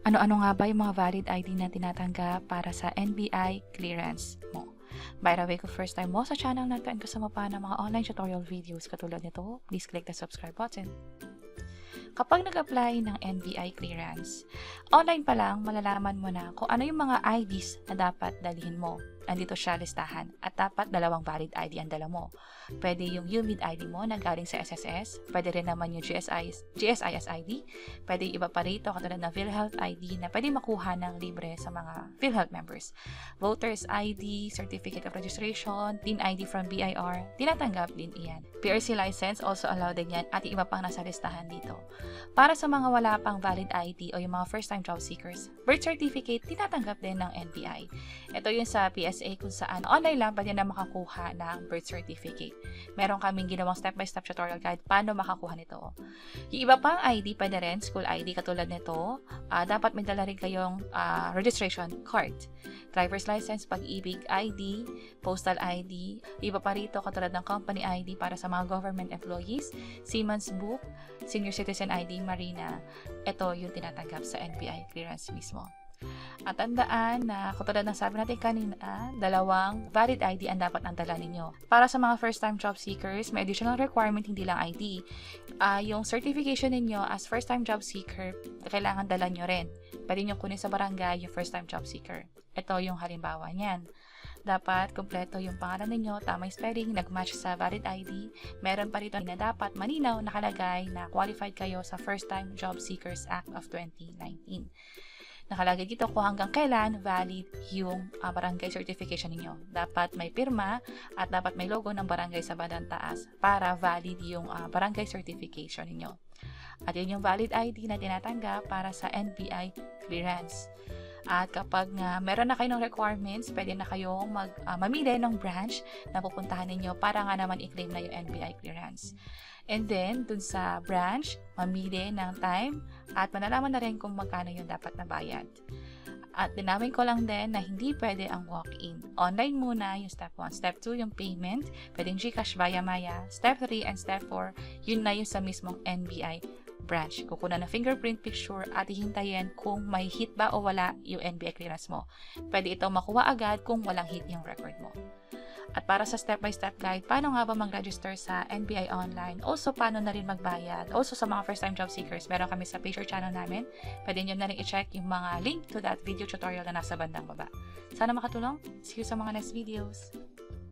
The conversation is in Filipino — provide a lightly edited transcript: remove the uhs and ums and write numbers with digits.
Ano-ano nga ba yung mga valid ID na tinatanggap para sa NBI Clearance mo? By the way, kung first time mo sa channel na ito and gusto mo pa ng mga online tutorial videos katulad nito, please click the subscribe button. Kapag nag-apply ng NBI Clearance, online pa lang malalaman mo na kung ano yung mga IDs na dapat dalhin mo. Andito siya listahan at dapat dalawang valid ID ang dala mo. Pwede yung UMID ID mo na galing sa SSS, pwede rin naman yung GSIS ID, pwede yung iba pa rito katulad ng PhilHealth ID na pwede makuha ng libre sa mga PhilHealth members. Voters ID, Certificate of Registration, TIN ID from BIR, tinatanggap din iyan. PRC license also allowed din yan at yung iba pang nasa listahan dito. Para sa mga wala pang valid ID o yung mga first time job seekers, birth certificate tinatanggap din ng NBI. Ito yung sa PSA kung saan online lang pwede na makakuha ng birth certificate. Meron kaming ginawang step-by-step tutorial guide paano makakuha nito. Yung iba pang ID pwede rin, school ID katulad nito, dapat may dala rin kayong registration card. Driver's license, Pag-ibig ID, postal ID, iba pa rito katulad ng company ID para sa mga government employees, Seaman's Book, Senior Citizen ID, Marina. Ito yung tinatanggap sa NBI Clearance mismo. At tandaan na katulad ng sabi natin kanina, dalawang valid ID ang dapat ang dala ninyo. Para sa mga first time job seekers, may additional requirement hindi lang ID. Yung certification ninyo as first time job seeker, kailangan dala nyo rin. Pwede nyo kunin sa barangay yung first time job seeker. Ito yung halimbawa niyan. Dapat kumpleto yung pangalan ninyo, tamang spelling, nag-match sa valid ID. Meron pa rito na dapat malinaw nakalagay na qualified kayo sa First Time Job Seekers Act of 2019. Nakalagay dito kung hanggang kailan valid yung barangay certification ninyo. Dapat may pirma at dapat may logo ng barangay sa bandang taas para valid yung barangay certification ninyo. At yun yung valid ID na tinatanggap para sa NBI Clearance. At kapag meron na kayo ng requirements, pwede na kayong mamili ng branch na pupuntahan ninyo para nga naman i-claim na yung NBI Clearance. And then, dun sa branch, mamili ng time at malalaman na rin kung magkano yung dapat na bayad. At dinawin ko lang din na hindi pwede ang walk-in. Online muna yung step 1. Step 2 yung payment, pwedeng GCash via Maya. Step 3 and step 4, yun na yung sa mismong NBI branch. Kukunan na fingerprint picture at hihintayin kung may hit ba o wala yung NBI clearance mo. Pwede ito makuha agad kung walang hit yung record mo. At para sa step-by-step guide, paano nga ba mag-register sa NBI Online? Also, paano na rin magbayad? Also, sa mga first-time job seekers, meron kami sa page or channel namin. Pwede nyo na rin i-check yung mga link to that video tutorial na nasa bandang baba. Sana makatulong. See you sa mga next videos.